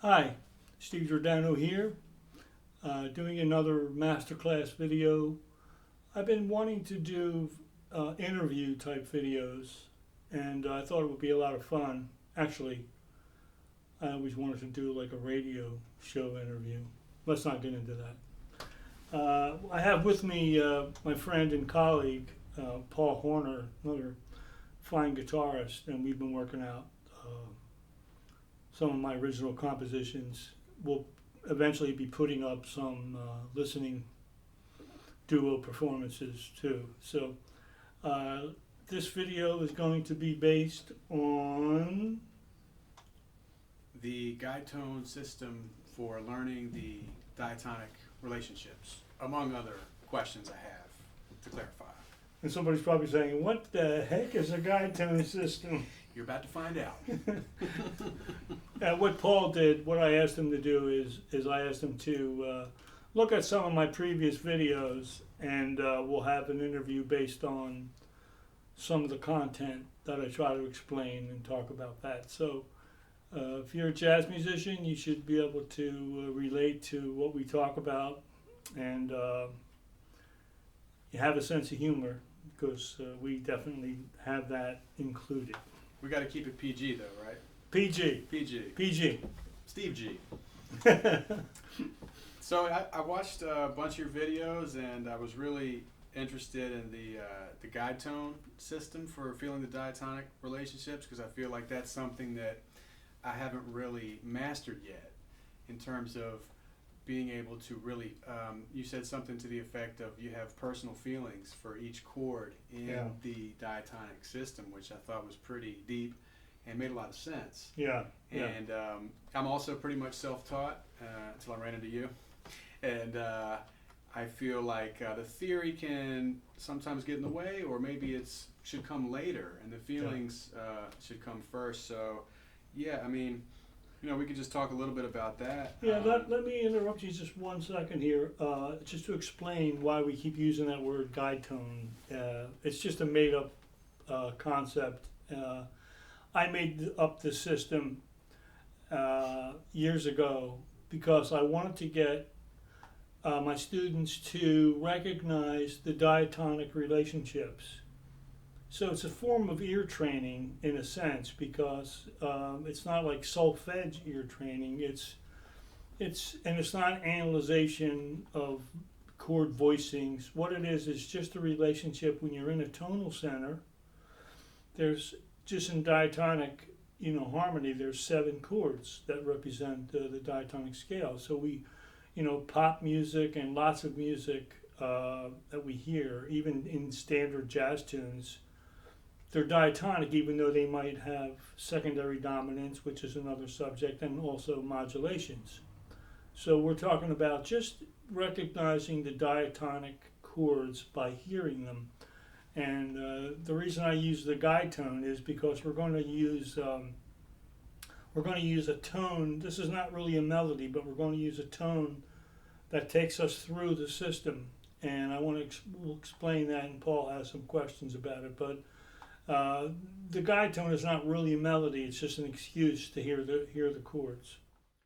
Hi, Steve Giordano here, doing another masterclass video. I've been wanting to do interview type videos, and I thought it would be a lot of fun. Actually, I always wanted to do like a radio show interview. Let's not get into that. I have with me my friend and colleague, Paul Horner, another fine guitarist, and we've been working out some of my original compositions. We'll eventually be putting up some listening duo performances too. So this video is going to be based on the guide tone system for learning the diatonic relationships, among other questions I have to clarify. and somebody's probably saying, what the heck is a guide tone system? You're about to find out. What Paul did, what I asked him to do is I asked him to look at some of my previous videos, and we'll have an interview based on some of the content that I try to explain and talk about that. So if you're a jazz musician, you should be able to relate to what we talk about, and you have a sense of humor, because we definitely have that included. We got to keep it PG though, right? PG. PG. PG. Steve G. So I watched a bunch of your videos, and I was really interested in the guide tone system for feeling the diatonic relationships, because I feel like that's something that I haven't really mastered yet in terms of being able to really, you said something to the effect of you have personal feelings for each chord in the diatonic system, which I thought was pretty deep and made a lot of sense. Yeah. And I'm also pretty much self-taught until I ran into you. And I feel like the theory can sometimes get in the way, or maybe it should come later, and the feelings should come first. So, yeah, I mean, we could just talk a little bit about that. Yeah, let me interrupt you just 1 second here, just to explain why we keep using that word guide tone. It's just a made-up concept. I made up this system years ago because I wanted to get my students to recognize the diatonic relationships. So it's a form of ear training in a sense, because it's not like solfege ear training. It's not analyzation of chord voicings. What it is just a relationship when you're in a tonal center. There's just in diatonic, harmony. There's 7 chords that represent the diatonic scale. So we, pop music and lots of music that we hear, even in standard jazz tunes, they're diatonic, even though they might have secondary dominance, which is another subject, and also modulations. So we're talking about just recognizing the diatonic chords by hearing them. And the reason I use the guide tone is because we're going to use a tone. This is not really a melody, but we're going to use a tone that takes us through the system. And I want to we'll explain that, and Paul has some questions about it. But the guide tone is not really a melody. It's just an excuse to hear the chords.